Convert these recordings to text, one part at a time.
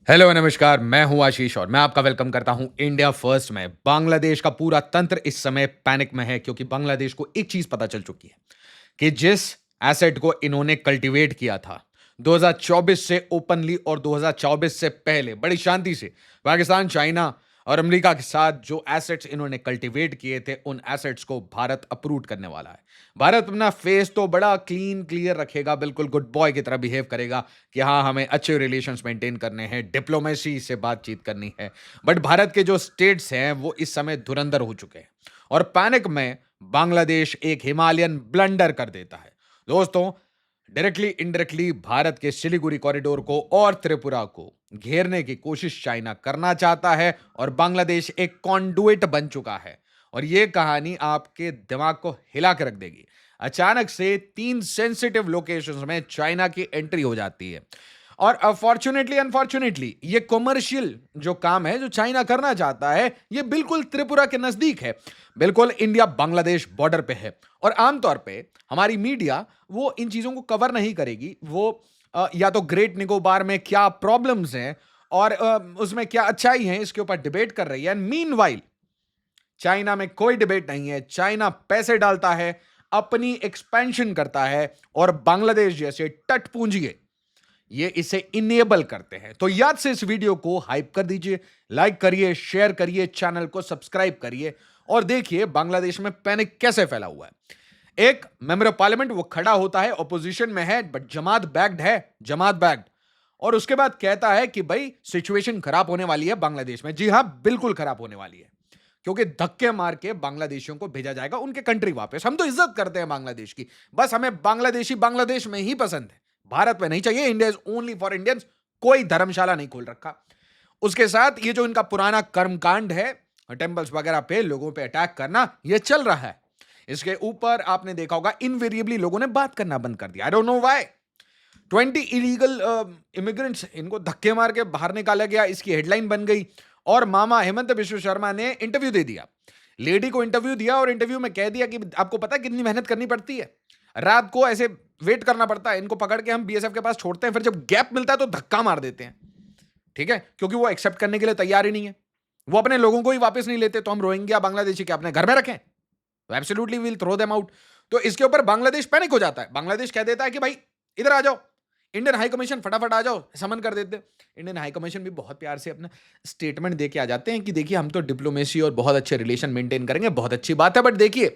Hello नमस्कार, मैं हूं आशीष और मैं आपका वेलकम करता हूं इंडिया फर्स्ट में। बांग्लादेश का पूरा तंत्र इस समय पैनिक में है क्योंकि बांग्लादेश को एक चीज पता चल चुकी है कि जिस एसेट को इन्होंने कल्टीवेट किया था 2024 से ओपनली और 2024 से पहले बड़ी शांति से पाकिस्तान, चाइना और अमेरिका के साथ जो एसेट्स इन्होंने कल्टीवेट किए थे, उन एसेट्स को भारत अप्रूव करने वाला है। भारत अपना फेस तो बड़ा क्लीन क्लियर रखेगा, बिल्कुल गुड बॉय की तरह बिहेव करेगा कि हाँ, हमें अच्छे रिलेशंस मेंटेन करने हैं, डिप्लोमेसी से बातचीत करनी है। बट भारत के जो स्टेट्स हैं वो इस समय धुरंधर हो चुके हैं और पैनिक में बांग्लादेश एक हिमालयन ब्लंडर कर देता है। दोस्तों, डायरेक्टली इनडायरेक्टली भारत के सिलीगुड़ी कॉरिडोर को और त्रिपुरा को घेरने की कोशिश चाइना करना चाहता है और बांग्लादेश एक कॉन्डुइट बन चुका है। और यह कहानी आपके दिमाग को हिला के रख देगी। अचानक से 3 सेंसिटिव लोकेशंस में चाइना की एंट्री हो जाती है और अनफॉर्चुनेटली अनफॉर्चुनेटली ये कमर्शियल जो काम है जो चाइना करना चाहता है, ये बिल्कुल त्रिपुरा के नजदीक है, बिल्कुल इंडिया बांग्लादेश बॉर्डर पे है। और आमतौर पे हमारी मीडिया वो इन चीजों को कवर नहीं करेगी। वो या तो ग्रेट निकोबार में क्या प्रॉब्लम्स हैं और उसमें क्या अच्छाई है, इसके ऊपर डिबेट कर रही है। मीनवाइल चाइना में कोई डिबेट नहीं है। चाइना पैसे डालता है, अपनी एक्सपेंशन करता है और बांग्लादेश जैसे तटपूंजिए ये इसे इनेबल करते हैं। तो याद से इस वीडियो को हाइप कर दीजिए, लाइक करिए, शेयर करिए, चैनल को सब्सक्राइब करिए और देखिए बांग्लादेश में पैनिक कैसे फैला हुआ है। एक मेंबर ऑफ पार्लियामेंट वो खड़ा होता है, ऑपोजिशन में है बट जमात बैक्ड है, जमात बैक्ड। और उसके बाद कहता है कि भाई सिचुएशन खराब होने वाली है बांग्लादेश में। जी हां, बिल्कुल खराब होने वाली है क्योंकि धक्के मार के बांग्लादेशियों को भेजा जाएगा उनके कंट्री वापस। हम तो इज्जत करते हैं बांग्लादेश की, बस हमें बांग्लादेशी बांग्लादेश में ही पसंद है, भारत में नहीं चाहिए। India is only for Indians. कोई धर्मशाला नहीं खोल रखा। उसके साथ ये जो इनका पुराना कर्मकांड है, टेंपल्स वगैरह पे लोगों पे अटैक करना, ये चल रहा है। इसके ऊपर आपने देखा होगा इनवेरिएबली लोगों ने बात करना बंद कर दिया। I don't know why. 20 illegal immigrants इनको धक्के मार के बाहर निकाला गया, इसकी हेडलाइन बन गई। और मामा हेमंत बिश्व शर्मा ने इंटरव्यू दे दिया, लेडी को इंटरव्यू दिया और इंटरव्यू में कह दिया कि आपको पता है कितनी मेहनत करनी पड़ती है, रात को ऐसे वेट करना पड़ता है, इनको पकड़ के हम बीएसएफ के पास छोड़ते हैं, फिर जब गैप मिलता है तो धक्का मार देते हैं। ठीक है, क्योंकि वो एक्सेप्ट करने के लिए तैयार ही नहीं है। वो अपने लोगों को ही वापस नहीं लेते, तो हम रोहिंग्या बांग्लादेशी के अपने घर में रखें? तो absolutely will throw them out. तो इसके ऊपर बांग्लादेश पैनिक हो जाता है। बांग्लादेश कह देता है कि भाई इधर आ जाओ, इंडियन हाई कमीशन फटाफट आ जाओ, समन कर देते। इंडियन हाई कमीशन भी बहुत प्यार से अपना स्टेटमेंट दे के आ जाते हैं कि देखिए हम तो डिप्लोमेसी और बहुत अच्छे रिलेशन मेंटेन करेंगे, बहुत अच्छी बात है, बट देखिए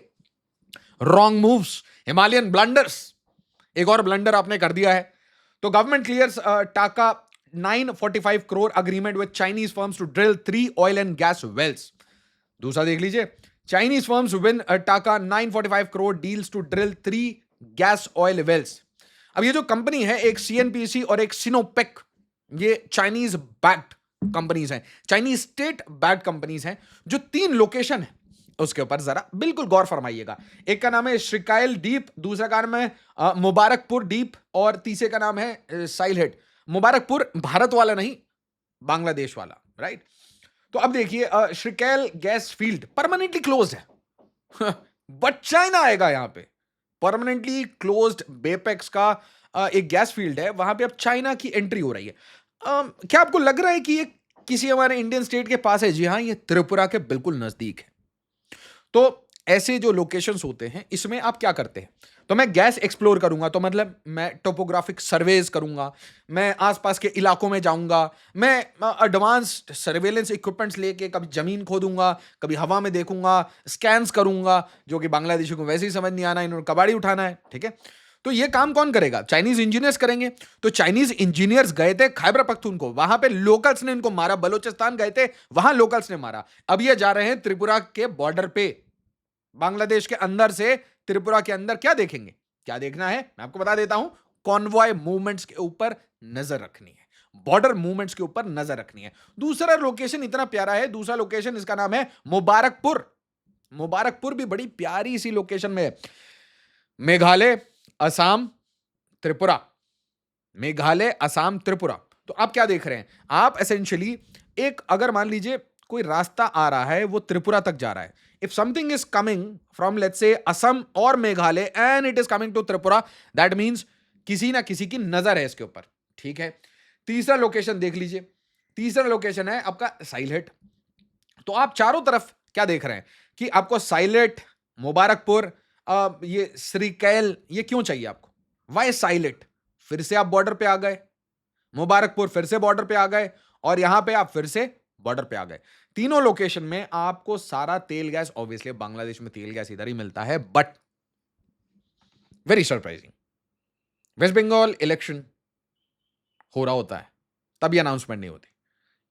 रॉन्ग मूव्स, हिमालयन ब्लंडर्स, एक और ब्लंडर आपने कर दिया है। तो government clears taka 945 crore agreement with Chinese firms to drill 3 oil and gas wells. दूसरा देख लीजिए, Chinese firms win taka 945 crore deals to drill 3 gas oil wells. अब ये जो कंपनी है, एक सीएनपीसी और एक सिनोपेक, ये चाइनीज बैक्ड कंपनीज हैं, चाइनीज स्टेट बैक्ड कंपनीज हैं, जो 3 लोकेशन है उसके ऊपर जरा बिल्कुल गौर फरमाइएगा। एक का नाम है श्रीकायल डीप, दूसरा का नाम है मुबारकपुर डीप और तीसरे का नाम है साइलहेड। मुबारकपुर भारत वाला नहीं, बांग्लादेश वाला, राइट। तो अब देखिए श्रीकायल गैस फील्ड परमानेंटली क्लोज है बट चाइना आएगा यहां पे। परमानेंटली क्लोज्ड बेपेक्स का एक गैस फील्ड है, वहां पे अब चाइना की एंट्री हो रही है। क्या आपको लग रहा है कि ये किसी हमारे इंडियन स्टेट के पास है? जी हां, ये त्रिपुरा के बिल्कुल नजदीक है। तो ऐसे जो लोकेशंस होते हैं, इसमें आप क्या करते हैं? तो मैं गैस एक्सप्लोर करूंगा, तो मतलब मैं टोपोग्राफिक सर्वेज करूंगा, मैं आसपास के इलाकों में जाऊंगा, मैं एडवांस्ड सर्वेलेंस इक्विपमेंट्स लेके कभी जमीन खोदूंगा, कभी हवा में देखूंगा, स्कैन्स करूंगा, जो कि बांग्लादेशी को वैसे ही समझ नहीं आना, इन्होंने कबाड़ी उठाना है। ठीक है, तो ये काम कौन करेगा? चाइनीज इंजीनियर्स करेंगे। तो चाइनीज इंजीनियर्स गए थे खैबर पख्तूनख्वा, वहां पे लोकल्स ने इनको मारा। बलोचिस्तान गए थे, वहां लोकल्स ने मारा। अब ये जा रहे हैं त्रिपुरा के बॉर्डर पे, बांग्लादेश के अंदर से त्रिपुरा के अंदर। क्या देखेंगे? क्या देखना है मैं आपको बता देता हूं। कॉन्वॉय मूवमेंट्स के ऊपर नजर रखनी है, बॉर्डर मूवमेंट्स के ऊपर नजर रखनी है। दूसरा लोकेशन इतना प्यारा है, दूसरा लोकेशन इसका नाम है मुबारकपुर। मुबारकपुर भी बड़ी प्यारी सी लोकेशन में है। मेघालय, असम, त्रिपुरा। मेघालय, असम, त्रिपुरा। तो आप क्या देख रहे हैं? आप एसेंशियली एक, अगर मान लीजिए कोई रास्ता आ रहा है, वो त्रिपुरा तक जा रहा है। If something is coming from let's say Assam और Meghalaya and it is coming to Tripura, that means किसी ना किसी की नजर है इसके ऊपर। ठीक है, तीसरा लोकेशन देख लीजिए, तीसरा लोकेशन है आपका साइलेट। तो आप चारों तरफ क्या देख रहे हैं कि आपको साइलेट, मुबारकपुर, ये श्रीकैल, ये क्यों चाहिए आपको? वाई साइलेट? फिर से आप बॉर्डर पे आ गए, मुबारकपुर फिर से बॉर्डर पे आ गए, और यहां पे आप फिर से बॉर्डर पे आ गए। तीनों लोकेशन में आपको सारा तेल गैस, ऑब्वियसली बांग्लादेश में तेल गैस इधर ही मिलता है, but very surprising, West Bengal election हो रहा होता है, तब ये अनाउंसमेंट नहीं होती।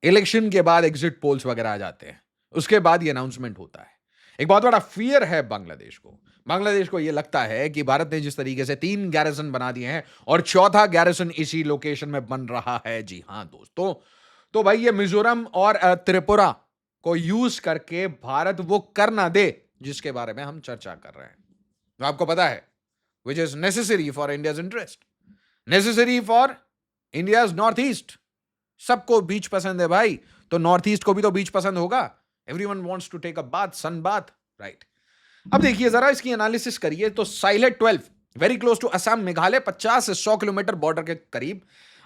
इलेक्शन के बाद एग्जिट पोल्स वगैरह आ जाते हैं, उसके बाद ये अनाउंसमेंट होता है। एक बहुत बड़ा फियर है बांग्लादेश को ये लगता है कि भारत ने जिस तरीके से 3 गैरिसन बना दिए हैं और चौथा गैरिसन इसी लोकेशन में बन रहा है, जी हां दोस्तों, तो भाई ये मिजोरम और त्रिपुरा को यूज करके भारत वो कर ना दे जिसके बारे में हम चर्चा कर रहे हैं। तो आपको पता है, which is necessary for India's interest, necessary for India's north east. सबको बीच पसंद है भाई, तो नॉर्थ ईस्ट को भी तो बीच पसंद होगा। Everyone wants to take a bath, sun bath, right? अब देखिए जरा इसकी एनालिसिस करिए। तो Sylhet 12 very close to Assam, Meghalaya, 50 से 100 किलोमीटर बॉर्डर के करीब,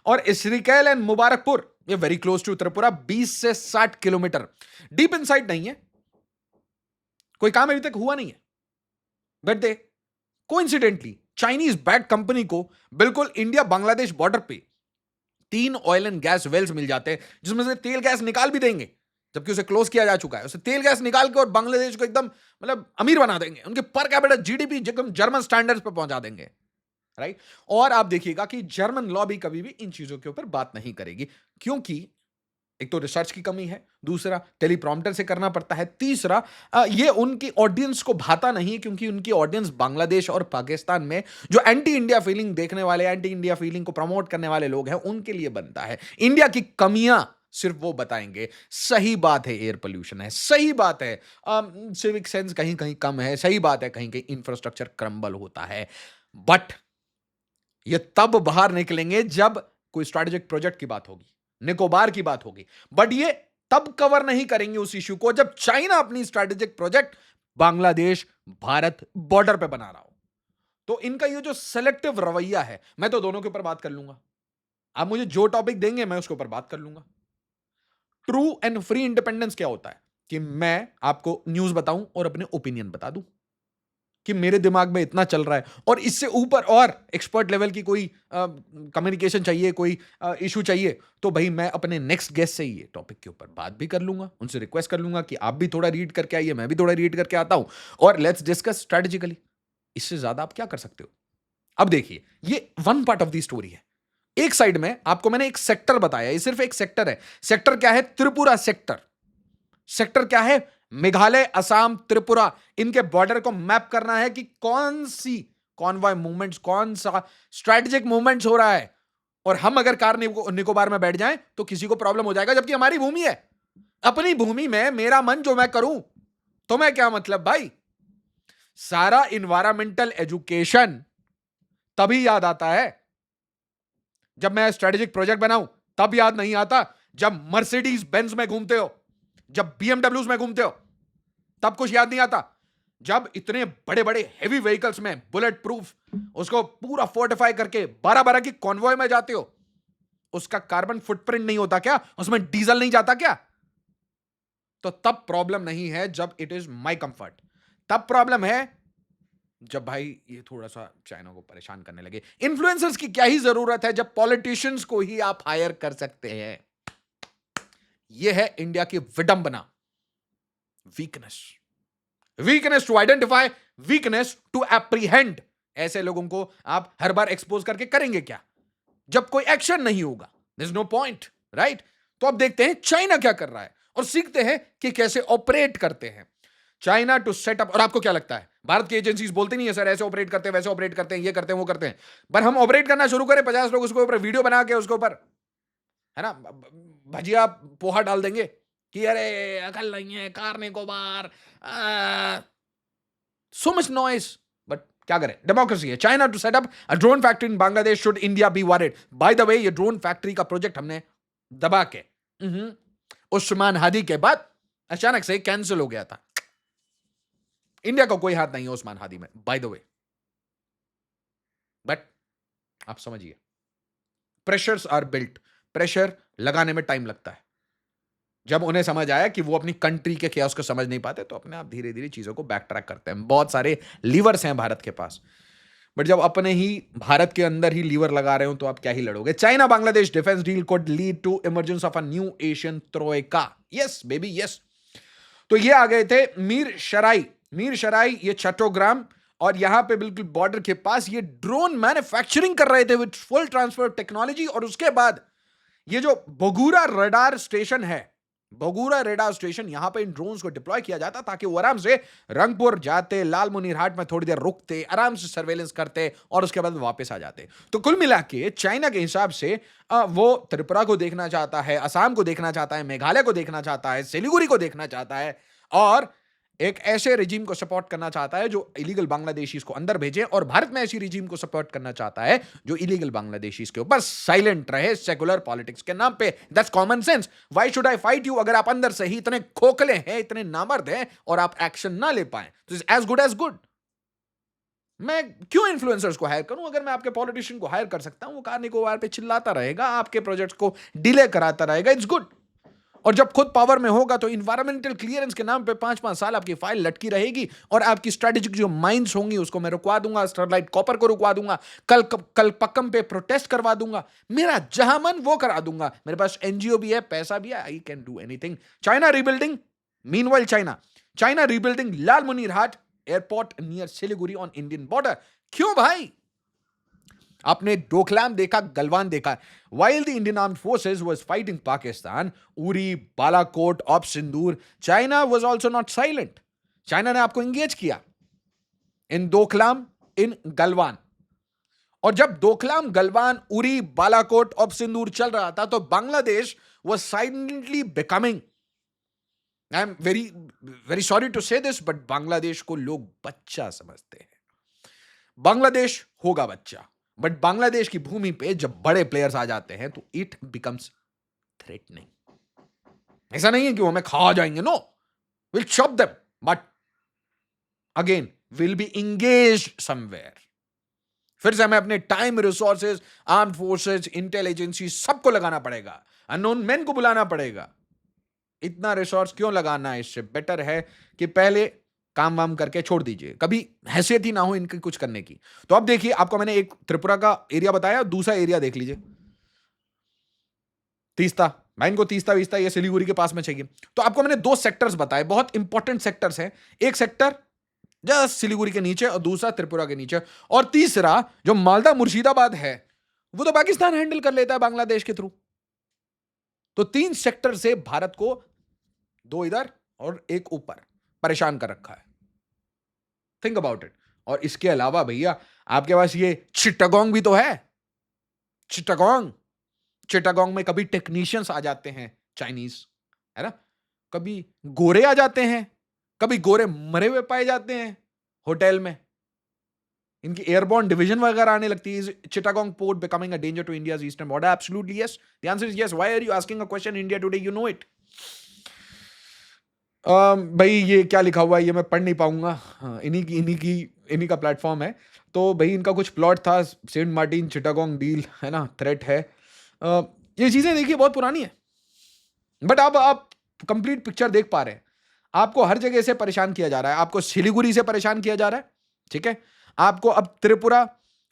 और इसरिकैल एंड मुबारकपुर ये वेरी क्लोज टू त्रिपुरा, 20 से 60 किलोमीटर। डीप इनसाइड नहीं है, कोई काम अभी तक हुआ नहीं है, but they coincidentally Chinese back company को बिल्कुल इंडिया बांग्लादेश बॉर्डर पे 3 ऑयल एंड गैस वेल्स मिल जाते हैं, जिसमें से तेल गैस निकाल भी देंगे, जबकि उसे क्लोज किया जा चुका है। उसे तेल गैस निकाल के और बांग्लादेश को एकदम मतलब अमीर बना देंगे, उनके पर कैपिटा जीडीपी एकदम जर्मन स्टैंडर्ड्स पे पहुंचा देंगे, राइट? और आप देखिएगा कि जर्मन लॉबी कभी भी इन चीजों के ऊपर बात नहीं करेगी, क्योंकि एक तो रिसर्च की कमी है, दूसरा टेलीप्रॉम्प्टर से करना पड़ता है, तीसरा ये उनकी ऑडियंस को भाता नहीं, क्योंकि उनकी ऑडियंस बांग्लादेश और पाकिस्तान में जो एंटी इंडिया फीलिंग देखने वाले, एंटी इंडिया फीलिंग को प्रमोट करने वाले लोग हैं, उनके लिए बनता है। इंडिया की कमियां सिर्फ वो बताएंगे। सही बात है, एयर पोल्यूशन है, सही बात है, सिविक सेंस कहीं कहीं कम है, सही बात है, कहीं कहीं इंफ्रास्ट्रक्चर क्रम्बल होता है, बट ये तब बाहर निकलेंगे जब कोई स्ट्रेटेजिक प्रोजेक्ट की बात होगी, निकोबार की बात होगी, बट ये तब कवर नहीं करेंगे उस इश्यू को जब चाइना अपनी strategic project Bangladesh Bharat border पे बना रहा हो। तो इनका ये जो सेलेक्टिव रवैया है, मैं तो दोनों के ऊपर बात कर लूंगा, आप मुझे जो टॉपिक देंगे मैं उसके ऊपर बात कर लूंगा। ट्रू एंड फ्री इंडिपेंडेंस क्या होता है कि मैं आपको न्यूज बताऊं और अपने ओपिनियन बता दूं कि मेरे दिमाग में इतना चल रहा है, और इससे ऊपर और एक्सपर्ट लेवल की कोई कम्युनिकेशन चाहिए, कोई इशू चाहिए, तो भाई मैं अपने नेक्स्ट गेस्ट से ये टॉपिक के ऊपर बात भी कर लूंगा, उनसे रिक्वेस्ट कर लूंगा कि आप भी थोड़ा रीड करके आइए, मैं भी थोड़ा रीड करके आता हूं, और लेट्स डिस्कस स्ट्रेटेजिकली। इससे ज्यादा आप क्या कर सकते हो? अब देखिए, ये one part of the story है। एक साइड में आपको मैंने एक सेक्टर बताया, ये सिर्फ एक सेक्टर है। सेक्टर क्या है? त्रिपुरा सेक्टर। सेक्टर क्या है? मेघालय, असम, त्रिपुरा, इनके बॉर्डर को मैप करना है कि कौन सी कॉन्वॉय मूवमेंट्स, कौन सा स्ट्रेटेजिक मूवमेंट्स हो रहा है, और हम अगर कार निकोबार में बैठ जाएं तो किसी को प्रॉब्लम हो जाएगा, जबकि हमारी भूमि है। अपनी भूमि में मेरा मन जो मैं करूं तो मैं क्या मतलब भाई? सारा इन्वायरमेंटल एजुकेशन तभी याद आता है जब मैं स्ट्रेटेजिक प्रोजेक्ट बनाऊं, तब याद नहीं आता जब मर्सिडीज बेंज में घूमते हो, जब बीएमडब्ल्यूज में घूमते हो, तब कुछ याद नहीं आता। जब इतने बड़े बड़े हेवी व्हीकल्स में बुलेट प्रूफ उसको पूरा फोर्टिफाई करके 12-12 की कॉन्वॉय में जाते हो, उसका कार्बन फुटप्रिंट नहीं होता क्या? उसमें डीजल नहीं जाता क्या? तो तब प्रॉब्लम नहीं है जब इट इज माई कंफर्ट, तब प्रॉब्लम है जब भाई ये थोड़ा सा चाइना को परेशान करने लगे। इन्फ्लुएंसर्स की क्या ही जरूरत है जब पॉलिटिशियंस को ही आप हायर कर सकते हैं। यह है इंडिया की विडंबना, weakness, weakness to identify, weakness to apprehend. ऐसे लोगों को आप हर बार एक्सपोज करके करेंगे क्या जब कोई एक्शन नहीं होगा? There is no point, right? तो अब देखते हैं चाइना क्या कर रहा है और सीखते हैं कि कैसे ऑपरेट करते हैं। चाइना टू सेट अप, और आपको क्या लगता है भारत की एजेंसीज बोलते नहीं है सर ऐसे ऑपरेट करते हैं, वैसे ऑपरेट करते हैं, ये करते हैं, वो करते हैं, पर हम ऑपरेट करना शुरू करें, 50 लोग उसके ऊपर वीडियो बना के उसके ऊपर, है ना, भजिया पोहा डाल देंगे कि अरे अकल नहीं है, Car Nicobar, so much noise, but क्या करें, डेमोक्रेसी है। China to set up a drone factory in Bangladesh, should India be worried? By the way, ये ड्रोन फैक्ट्री का प्रोजेक्ट हमने दबा के उस्मान हादी के बाद अचानक से कैंसिल हो गया था। इंडिया का कोई हाथ नहीं है उस्मान हादी में, बाय द वे, बट आप समझिए, प्रेशर्स आर बिल्ट, प्रेशर लगाने में टाइम लगता है, जब उन्हें समझ आया कि वो अपनी कंट्री के chaos को समझ नहीं पाते, तो अपने आप धीरे-धीरे चीज़ों को बैक ट्रैक करते हैं। बहुत सारे लीवर्स हैं भारत के पास। बट जब अपने ही भारत के अंदर ही लीवर लगा रहे हो, तो आप क्या ही लड़ोगे? China Bangladesh defence deal could lead to emergence of a new Asian troika. Yes, baby, yes. तो ये आ गए थे मीर शराई ये चट्टोग्राम, और यहां पे बिल्कुल बॉर्डर के पास ये ड्रोन मैन्युफैक्चरिंग कर रहे थे विद फुल ट्रांसफर टेक्नोलॉजी। और उसके बाद ये जो बगुरा रडार स्टेशन है, बगुरा रडार स्टेशन, यहां पे इन ड्रोन्स को डिप्लॉय किया जाता ताकि वो आराम से रंगपुर जाते, लाल मुनीरहाट में थोड़ी देर रुकते, आराम से सर्वेलेंस करते और उसके बाद वापस आ जाते। तो कुल मिला के चाइना के हिसाब से वो त्रिपुरा को देखना चाहता है, असम को देखना चाहता है, मेघालय को देखना चाहता है, सिलीगुड़ी को देखना चाहता है, और एक ऐसे रिजीम को सपोर्ट करना चाहता है जो इलीगल बांग्लादेशीज को अंदर भेजे, और भारत में ऐसी रिजीम को सपोर्ट करना चाहता है जो इलीगल बांग्लादेशीज के ऊपर साइलेंट रहे सेकुलर पॉलिटिक्स के नाम पे। That's common sense. Why should I fight you? अगर आप अंदर से ही इतने खोखले हैं, इतने नामर्द हैं, और आप एक्शन ना ले पाए, तो is as good as good. मैं क्यों इन्फ्लुएंसर्स को हायर करूं? अगर मैं आपके पॉलिटिशियन को हायर कर सकता हूं, वो कार निकोबार पे चिल्लाता रहेगा, आपके प्रोजेक्ट्स को डिले कराता रहेगा, इट्स गुड। और जब खुद पावर में होगा तो इन्वायरमेंटल क्लियरेंस के नाम पे 5-5 साल आपकी फाइल लटकी रहेगी, और आपकी स्ट्रेटेजिक जो माइंस होंगी उसको मैं रुकवा दूंगा, स्टरलाइट कॉपर को रुकवा दूंगा, कल पक्कम पे प्रोटेस्ट करवा दूंगा, मेरा जहां मन वो करा दूंगा। मेरे पास एनजीओ भी है, पैसा भी है, I can do anything. China rebuilding, meanwhile China rebuilding Lalmonirhat airport near Siliguri on Indian border. क्यों भाई? आपने डोकलाम देखा, गलवान देखा। While the Indian armed forces was fighting Pakistan, Uri, Balakot, op Sindoor, China was also not silent. China ने आपको एंगेज किया इन डोकलाम, इन गलवान। और जब डोकलाम, गलवान, उरी, बालाकोट, ऑप सिंदूर चल रहा था, तो Bangladesh was silently becoming, I am very very sorry to say this, but Bangladesh को लोग बच्चा समझते हैं। बांग्लादेश होगा बच्चा, बट बांग्लादेश की भूमि पे जब बड़े प्लेयर्स आ जाते हैं तो इट बिकम्स थ्रेटनिंग। ऐसा नहीं है कि वो हमें खा जाएंगे, no, will chop them, but again will be engage somewhere. फिर से हमें अपने time, resources, armed forces, intelligence सबको लगाना पड़ेगा, अननोन मैन को बुलाना पड़ेगा। इतना रिसोर्स क्यों लगाना है? इससे बेटर है कि पहले काम वाम करके छोड़ दीजिए, कभी हैसियत ही ना हो इनकी कुछ करने की। तो अब देखिए, आपको मैंने एक त्रिपुरा का एरिया बताया, दूसरा एरिया देख लीजिए, तीस्ता। मैं इनको तीस्ता वीस्ता ये सिलीगुड़ी के पास में चाहिए। तो आपको मैंने 2 सेक्टर्स बताए, बहुत इंपॉर्टेंट सेक्टर्स हैं। एक सेक्टर जस्ट सिलीगुड़ी के नीचे, और दूसरा त्रिपुरा के नीचे, और तीसरा जो मालदा मुर्शिदाबाद है, वो तो पाकिस्तान हैंडल कर लेता है बांग्लादेश के थ्रू। तो 3 सेक्टर से भारत को 2 इधर और 1 ऊपर परेशान कर रखा है। Think about it. और इसके अलावा भैया आपके पास ये चिट्टागोंग भी तो है। चिट्टागोंग में कभी टेक्नीशियंस आ जाते हैं चाइनीज, है ना, कभी गोरे आ जाते हैं, कभी गोरे मरे हुए पाए जाते हैं होटल में, इनकी एयरबॉर्न डिवीजन वगैरह आने लगती है। Chittagong port becoming a danger to India's eastern border? Absolutely yes. The answer is yes. Why are you asking a question India today? You know it. भाई ये क्या लिखा हुआ है ये मैं पढ़ नहीं पाऊंगा। हाँ, इन्हीं का प्लेटफॉर्म है। तो भाई इनका कुछ प्लॉट था, सेंट मार्टिन चिटागोंग डील, है ना, थ्रेट है। ये चीजें देखिए बहुत पुरानी है, बट अब आप कंप्लीट पिक्चर देख पा रहे हैं। आपको हर जगह से परेशान किया जा रहा है। आपको सिलीगुड़ी से परेशान किया जा रहा है, ठीक है। आपको अब त्रिपुरा,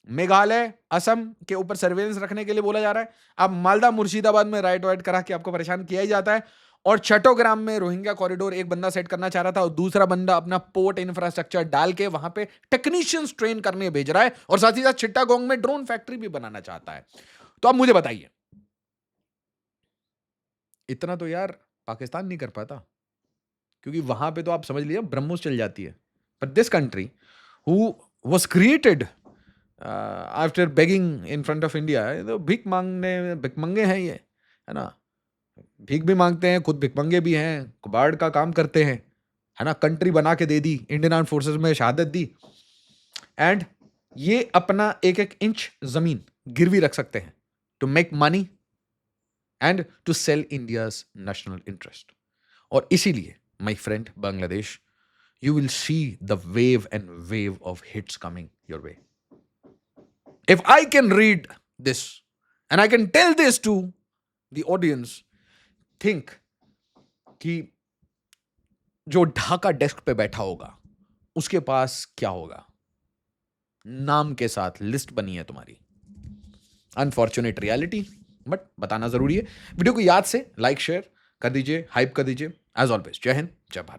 मेघालय, असम के ऊपर सर्वेलेंस रखने के लिए बोला जा रहा है। अब मालदा मुर्शिदाबाद में राइट वाइट करा के आपको परेशान किया ही जाता है। और चट्टोग्राम में रोहिंग्या कॉरिडोर एक बंदा सेट करना चाह रहा था, और दूसरा बंदा अपना पोर्ट इंफ्रास्ट्रक्चर डाल के वहां पे टेक्नीशियंस ट्रेन करने भेज रहा है, और साथ ही साथ चिट्टागोंग में ड्रोन फैक्ट्री भी बनाना चाहता है। तो अब मुझे बताइए, इतना तो यार पाकिस्तान नहीं कर पाता, क्योंकि वहां पे तो आप समझ लीजिए ब्रह्मोस चल जाती है। But this country who was created after begging in front of India, तो भिकमंगे हैं ये, है ना, भीख भी मांगते हैं, खुद भिकमंगे भी हैं, कबाड़ का काम करते हैं, है ना। कंट्री बना के दे दी, इंडियन आर्म फोर्सेस में शहादत दी, एंड ये अपना एक एक इंच जमीन गिरवी रख सकते हैं to make money and to sell India's national interest. और इसीलिए my friend Bangladesh, you will see the wave and wave of hits coming your way. If I can read this and I can tell this to the audience, think कि जो Dhaka desk पे बैठा होगा उसके पास क्या होगा? नाम के साथ लिस्ट बनी है तुम्हारी। अनफॉर्चुनेट रियलिटी, बट बताना जरूरी है। वीडियो को याद से लाइक शेयर कर दीजिए, हाइप कर दीजिए। एज ऑलवेज, जय हिंद, जय भारत।